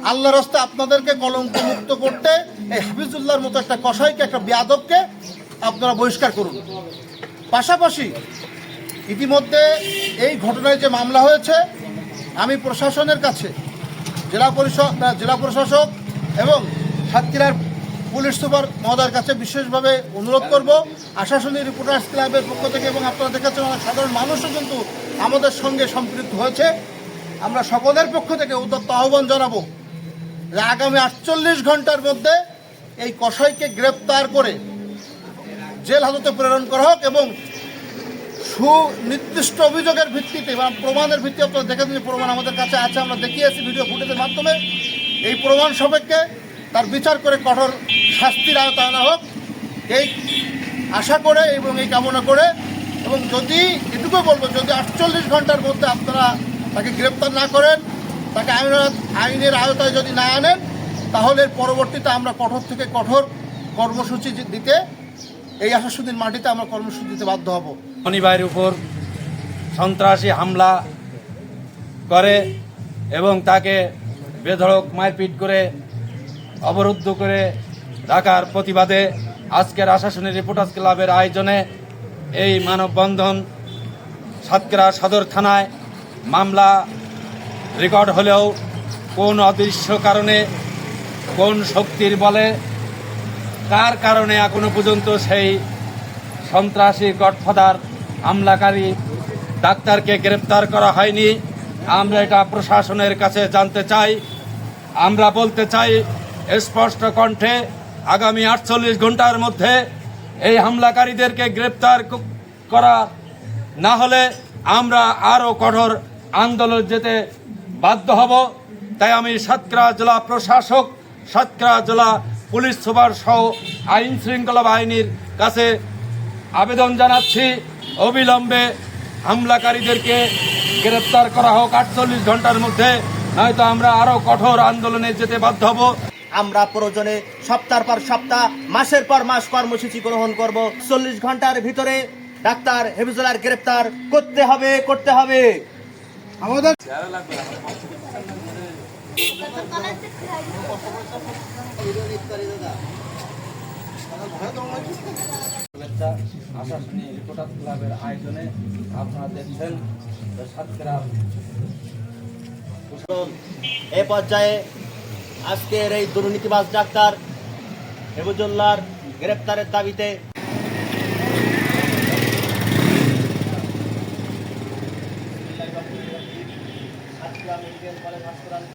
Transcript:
আল্লাহর রাস্তে আপনাদেরকে কলঙ্ক মুক্ত করতে এই হাফিজুল্লাহর মতো একটা কসাইকে, একটা বেয়াদবকে আপনারা বহিষ্কার করুন। পাশাপাশি ইতিমধ্যে এই ঘটনায় যে মামলা হয়েছে, আমি প্রশাসনের কাছে জেলা প্রশাসক এবং সাতক্ষীরার পুলিশ সুপার মহোদয়ের কাছে বিশেষভাবে অনুরোধ করব, আশাশুনি রিপোর্টার্স ক্লাবের পক্ষ থেকে, এবং আপনারা দেখেছেন অনেক সাধারণ মানুষও কিন্তু আমাদের সঙ্গে সম্পৃক্ত হয়েছে। আমরা সকলের পক্ষ থেকে উদ্যত আহ্বান জানাবো যে আগামী 48 ঘন্টার মধ্যে এই কসাইকে গ্রেপ্তার করে জেল হাজতে প্রেরণ করা হোক, এবং সুনির্দিষ্ট অভিযোগের ভিত্তিতে বা প্রমাণের ভিত্তিতে, আপনারা দেখেছেন যে প্রমাণ আমাদের কাছে আছে, আমরা দেখিয়েছি ভিডিও ফুটেজের মাধ্যমে। এই প্রমাণ সাপেক্ষে তার বিচার করে কঠোর শাস্তির আওতায় আনা হোক, এই আশা করে এবং এই কামনা করে। এবং যদি এটুকু বলবো, যদি 48 ঘন্টার মধ্যে আপনারা তাকে গ্রেপ্তার না করেন, তাকে আইনের আওতায় যদি না আনেন, তাহলে পরবর্তীতে আমরা কঠোর থেকে কঠোর কর্মসূচি দিতে, এই আশাশুনির মাটিতে আমরা কর্মসূচি দিতে বাধ্য হব। শনিবারের উপর সন্ত্রাসী হামলা করে এবং তাকে বেধড়ক মারপিট করে অবরুদ্ধ করে রাখার প্রতিবাদে আজকের আশাশুনি রিপোর্টার্স ক্লাবের আয়োজনে এই মানববন্ধন সাতক্ষীরা সদর থানায় মামলা রেকর্ড হলেও কোন অদৃশ্য কারণে, কোন শক্তির বলে, কার কারণে এখনো পর্যন্ত সেই সন্ত্রাসী গডফাদার হামলাকারী ডাক্তারকে গ্রেপ্তার করা হয়নি। আমরা এটা প্রশাসনের কাছে জানতে চাই। আমরা বলতে চাই স্পষ্ট কণ্ঠে, আগামী 48 ঘন্টার মধ্যে এই হামলাকারীদেরকে গ্রেপ্তার করা না হলে আমরা আরও কঠোর আন্দোলন যেতে বাধ্য হব। তাই আমি সাতক্ষীরা জেলা প্রশাসক, সাতক্ষীরা জেলা পুলিশ সুপার সহ আইন শৃঙ্খলা বাহিনীর কাছে আবেদন জানাচ্ছি, অবিলম্বে হামলাকারীদেরকে গ্রেপ্তার করা হোক 48 ঘন্টার মধ্যে, নয়তো আমরা আরও কঠোর আন্দোলনে যেতে বাধ্য হব। আমরা প্রয়োজনে সপ্তাহ পর সপ্তাহ, মাসের পর মাস কর্মসূচি গ্রহণ করব। 40 ঘন্টার ভিতরে ডাক্তার হাফিজুল্লাহর গ্রেপ্তার করতে হবে। আমাদের আশাশুনি রিপোর্টার্স ক্লাবের আয়োজনে আপনারা দেখছেন সাতক্ষীরা। এ পর্যায়ে আজকের এই দুর্নীতিবাজ ডাক্তার হাফিজুল্লাহর গ্রেপ্তারের দাবিতে